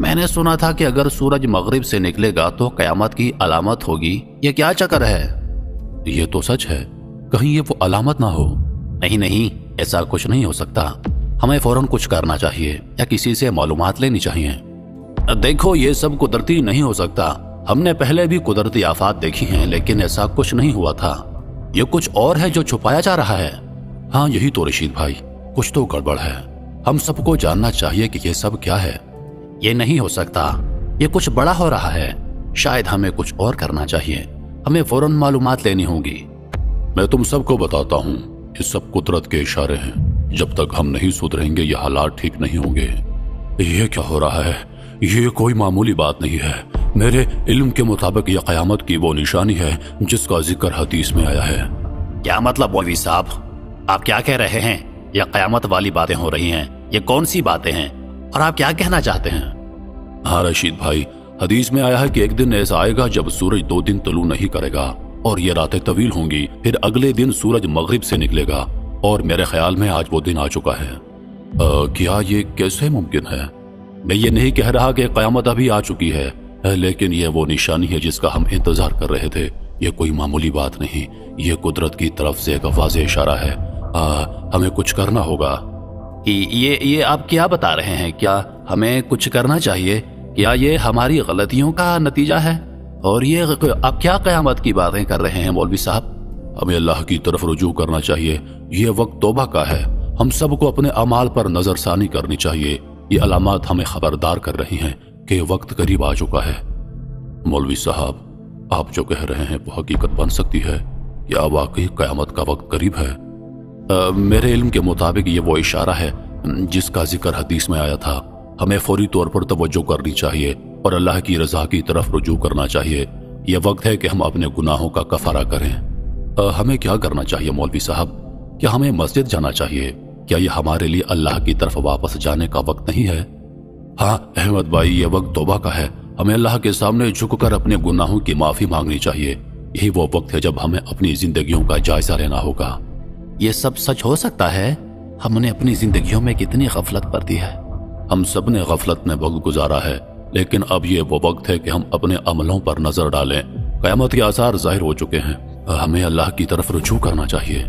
میں نے سنا تھا کہ اگر سورج مغرب سے نکلے گا تو قیامت کی علامت ہوگی، یہ کیا چکر ہے؟ یہ تو سچ ہے، کہیں یہ وہ علامت نہ ہو؟ نہیں، ایسا کچھ نہیں ہو سکتا، ہمیں فوراً کچھ کرنا چاہیے یا کسی سے معلومات لینی چاہیے۔ دیکھو یہ سب قدرتی نہیں ہو سکتا، ہم نے پہلے بھی قدرتی آفات دیکھی ہیں لیکن ایسا کچھ نہیں ہوا تھا، یہ کچھ اور ہے جو چھپایا جا رہا ہے۔ ہاں یہی تو رشید بھائی، کچھ تو گڑبڑ ہے، ہم سب کو جاننا چاہیے کہ یہ سب کیا ہے۔ یہ نہیں ہو سکتا، یہ کچھ بڑا ہو رہا ہے، شاید ہمیں کچھ اور کرنا چاہیے، ہمیں فوراً معلومات لینی ہوگی۔ میں تم سب کو بتاتا ہوں، یہ سب قدرت کے اشارے ہیں، جب تک ہم نہیں سدھریں گے یہ حالات ٹھیک نہیں ہوں گے۔ یہ کیا ہو رہا ہے؟ یہ کوئی معمولی بات نہیں ہے، میرے علم کے مطابق یہ قیامت کی وہ نشانی ہے جس کا ذکر حدیث میں آیا ہے۔ کیا مطلب مولوی صاحب؟ آپ کیا کہہ رہے ہیں؟ یہ قیامت والی باتیں ہو رہی ہیں، یہ کون سی باتیں ہیں اور آپ کیا کہنا چاہتے ہیں؟ ہاں رشید بھائی، حدیث میں آیا ہے کہ ایک دن ایسا آئے گا جب سورج 2 دن طلوع نہیں کرے گا اور یہ راتیں طویل ہوں گی، پھر اگلے دن سورج مغرب سے نکلے گا، اور میرے خیال میں آج وہ دن آ چکا ہے۔ کیا یہ کیسے ممکن ہے؟ میں یہ نہیں کہہ رہا کہ قیامت ابھی آ چکی ہے، لیکن یہ وہ نشانی ہے جس کا ہم انتظار کر رہے تھے، یہ کوئی معمولی بات نہیں، یہ قدرت کی طرف سے ایک واضح اشارہ ہے، ہمیں کچھ کرنا ہوگا۔ یہ آپ کیا بتا رہے ہیں؟ کیا ہمیں کچھ کرنا چاہیے؟ کیا یہ ہماری غلطیوں کا نتیجہ ہے؟ اور یہ آپ کیا قیامت کی باتیں کر رہے ہیں مولوی صاحب؟ ہمیں اللہ کی طرف رجوع کرنا چاہیے، یہ وقت توبہ کا ہے، ہم سب کو اپنے اعمال پر نظر ثانی کرنی چاہیے، یہ علامات ہمیں خبردار کر رہی ہیں کہ وقت قریب آ چکا ہے۔ مولوی صاحب، آپ جو کہہ رہے ہیں وہ حقیقت بن سکتی ہے؟ کیا واقعی قیامت کا وقت قریب ہے؟ میرے علم کے مطابق یہ وہ اشارہ ہے جس کا ذکر حدیث میں آیا تھا، ہمیں فوری طور پر توجہ کرنی چاہیے اور اللہ کی رضا کی طرف رجوع کرنا چاہیے، یہ وقت ہے کہ ہم اپنے گناہوں کا کفارہ کریں۔ ہمیں کیا کرنا چاہیے مولوی صاحب؟ کیا ہمیں مسجد جانا چاہیے؟ کیا یہ ہمارے لیے اللہ کی طرف واپس جانے کا وقت نہیں ہے؟ ہاں احمد بھائی، یہ وقت توبہ کا ہے، ہمیں اللہ کے سامنے جھک کر اپنے گناہوں کی معافی مانگنی چاہیے، یہی وہ وقت ہے جب ہمیں اپنی زندگیوں کا جائزہ لینا ہوگا۔ یہ سب سچ ہو سکتا ہے؟ ہم نے اپنی زندگیوں میں کتنی غفلت برتی ہے، ہم سب نے غفلت میں وقت گزارا ہے، لیکن اب یہ وہ وقت ہے کہ ہم اپنے عملوں پر نظر ڈالیں، قیامت کے آثار ظاہر ہو چکے ہیں، ہمیں اللہ کی طرف رجوع کرنا چاہیے۔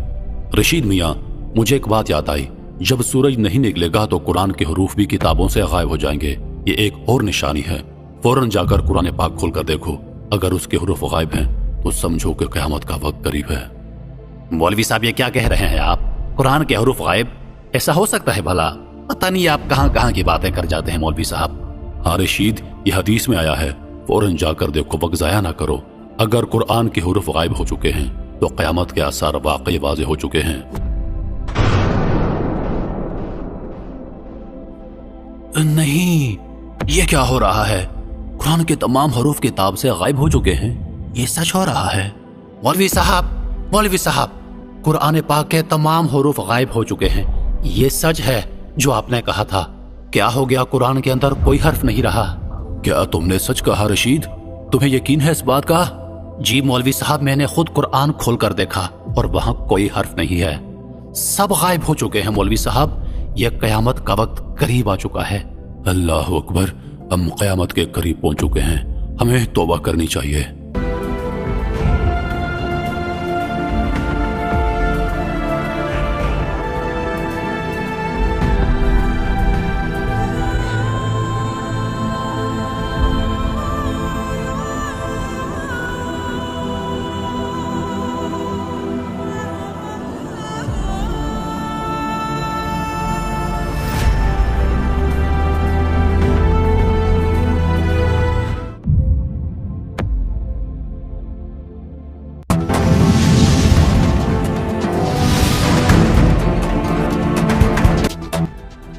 رشید میاں، مجھے ایک بات یاد آئی، جب سورج نہیں نکلے گا تو قرآن کے حروف بھی کتابوں سے غائب ہو جائیں گے، یہ ایک اور نشانی ہے، فوراً جا کر قرآن پاک کھول کر دیکھو، اگر اس کے حروف غائب ہیں تو سمجھو کہ قیامت کا وقت قریب ہے۔ مولوی صاحب یہ کیا کہہ رہے ہیں آپ؟ قرآن کے حروف غائب؟ ایسا ہو سکتا ہے بھلا؟ پتہ نہیں آپ کہاں کہاں کی باتیں کر جاتے ہیں مولوی صاحب۔ ہاں رشید، یہ حدیث میں آیا ہے، فوراً جا کر دیکھو، وقت ضائع نہ کرو، اگر قرآن کے حروف غائب ہو چکے ہیں تو قیامت کے آثار واقعی واضح ہو چکے ہیں۔ نہیں، یہ کیا ہو رہا ہے؟ قرآن کے تمام حروف کتاب سے غائب ہو چکے ہیں، یہ سچ ہو رہا ہے؟ مولوی صاحب، قرآن پاک کے تمام حروف غائب ہو چکے ہیں، یہ سچ ہے جو آپ نے کہا تھا؟ کیا ہو گیا، قرآن کے اندر کوئی حرف نہیں رہا؟ کیا تم نے سچ کہا رشید؟ تمہیں یقین ہے اس بات کا؟ جی مولوی صاحب، میں نے خود قرآن کھول کر دیکھا اور وہاں کوئی حرف نہیں ہے، سب غائب ہو چکے ہیں مولوی صاحب، یہ قیامت کا وقت قریب آ چکا ہے۔ اللہ اکبر، ہم قیامت کے قریب پہنچ چکے ہیں، ہمیں توبہ کرنی چاہیے۔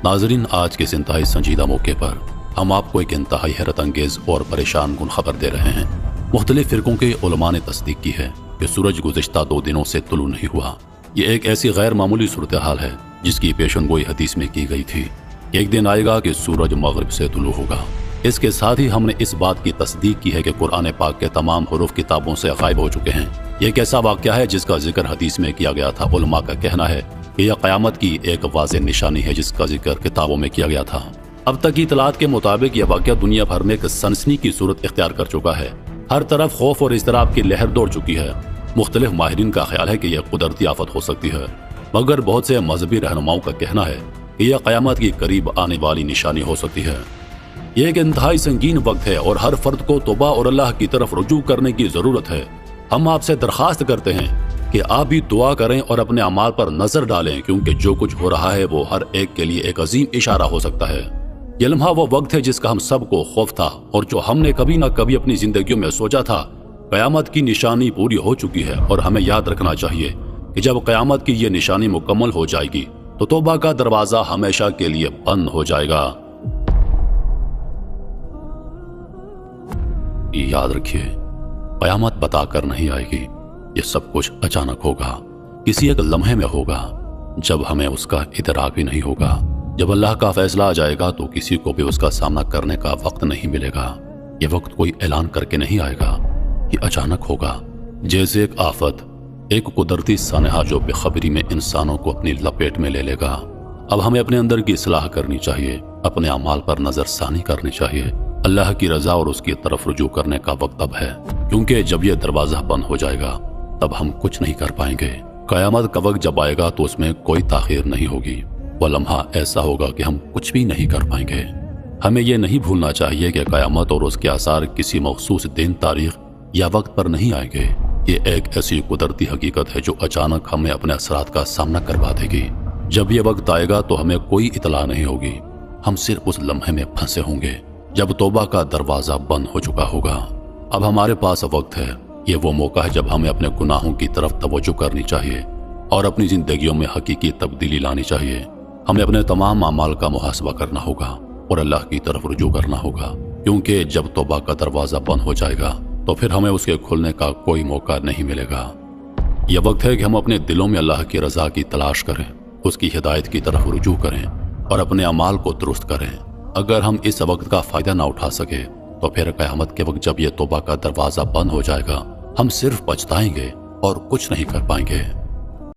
ناظرین، آج کے اس انتہائی سنجیدہ موقع پر ہم آپ کو ایک انتہائی حیرت انگیز اور پریشان کن خبر دے رہے ہیں۔ مختلف فرقوں کے علماء نے تصدیق کی ہے کہ سورج گزشتہ 2 دنوں سے طلوع نہیں ہوا۔ یہ ایک ایسی غیر معمولی صورتحال ہے جس کی پیشن گوئی حدیث میں کی گئی تھی۔ ایک دن آئے گا کہ سورج مغرب سے طلوع ہوگا۔ اس کے ساتھ ہی ہم نے اس بات کی تصدیق کی ہے کہ قرآن پاک کے تمام حروف کتابوں سے غائب ہو چکے ہیں۔ یہ ایک ایسا واقعہ ہے جس کا ذکر حدیث میں کیا گیا تھا۔ علماء کا کہنا ہے کہ یہ قیامت کی ایک واضح نشانی ہے جس کا ذکر کتابوں میں کیا گیا تھا۔ اب تک کی اطلاعات کے مطابق یہ واقعہ دنیا بھر میں ایک سنسنی کی صورت اختیار کر چکا ہے۔ ہر طرف خوف اور اضطراب کی لہر دوڑ چکی ہے۔ مختلف ماہرین کا خیال ہے کہ یہ قدرتی آفت ہو سکتی ہے، مگر بہت سے مذہبی رہنماؤں کا کہنا ہے کہ یہ قیامت کی قریب آنے والی نشانی ہو سکتی ہے۔ یہ ایک انتہائی سنگین وقت ہے اور ہر فرد کو توبہ اور اللہ کی طرف رجوع کرنے کی ضرورت ہے۔ ہم آپ سے درخواست کرتے ہیں کہ آپ بھی دعا کریں اور اپنے اعمال پر نظر ڈالیں، کیونکہ جو کچھ ہو رہا ہے وہ ہر ایک کے لیے ایک عظیم اشارہ ہو سکتا ہے۔ یہ لمحہ وہ وقت ہے جس کا ہم سب کو خوف تھا، اور جو ہم نے کبھی نہ کبھی اپنی زندگیوں میں سوچا تھا۔ قیامت کی نشانی پوری ہو چکی ہے، اور ہمیں یاد رکھنا چاہیے کہ جب قیامت کی یہ نشانی مکمل ہو جائے گی تو توبہ کا دروازہ ہمیشہ کے لیے بند ہو جائے گا۔ یاد رکھیے، قیامت بتا کر نہیں آئے گی، یہ سب کچھ اچانک ہوگا، کسی ایک لمحے میں ہوگا جب ہمیں اس کا ادراک بھی نہیں ہوگا۔ جب اللہ کا فیصلہ آ جائے گا تو کسی کو بھی اس کا سامنا کرنے کا وقت نہیں ملے گا۔ یہ وقت کوئی اعلان کر کے نہیں آئے گا، یہ اچانک ہوگا، جیسے ایک آفت، ایک قدرتی سانحہ جو بے خبری میں انسانوں کو اپنی لپیٹ میں لے لے گا۔ اب ہمیں اپنے اندر کی اصلاح کرنی چاہیے، اپنے اعمال پر نظر ثانی کرنی چاہیے۔ اللہ کی رضا اور اس کی طرف رجوع کرنے کا وقت اب ہے، کیونکہ جب یہ دروازہ بند ہو جائے گا تب ہم کچھ نہیں کر پائیں گے۔ قیامت کا وقت جب آئے گا تو اس میں کوئی تاخیر نہیں ہوگی، وہ لمحہ ایسا ہوگا کہ ہم کچھ بھی نہیں کر پائیں گے۔ ہمیں یہ نہیں بھولنا چاہیے کہ قیامت اور اس کے آثار کسی مخصوص دن، تاریخ یا وقت پر نہیں آئیں گے۔ یہ ایک ایسی قدرتی حقیقت ہے جو اچانک ہمیں اپنے اثرات کا سامنا کروا دے گی۔ جب یہ وقت آئے گا تو ہمیں کوئی اطلاع نہیں ہوگی، ہم صرف اس لمحے میں پھنسے ہوں گے جب توبہ کا دروازہ بند ہو چکا ہوگا۔ اب ہمارے پاس وقت ہے، یہ وہ موقع ہے جب ہمیں اپنے گناہوں کی طرف توجہ کرنی چاہیے اور اپنی زندگیوں میں حقیقی تبدیلی لانی چاہیے۔ ہمیں اپنے تمام اعمال کا محاسبہ کرنا ہوگا اور اللہ کی طرف رجوع کرنا ہوگا، کیونکہ جب توبہ کا دروازہ بند ہو جائے گا تو پھر ہمیں اس کے کھلنے کا کوئی موقع نہیں ملے گا۔ یہ وقت ہے کہ ہم اپنے دلوں میں اللہ کی رضا کی تلاش کریں، اس کی ہدایت کی طرف رجوع کریں اور اپنے اعمال کو درست کریں۔ اگر ہم اس وقت کا فائدہ نہ اٹھا سکے تو پھر قیامت کے وقت جب یہ توبہ کا دروازہ بند ہو جائے گا، ہم صرف پچھتائیں گے اور کچھ نہیں کر پائیں گے۔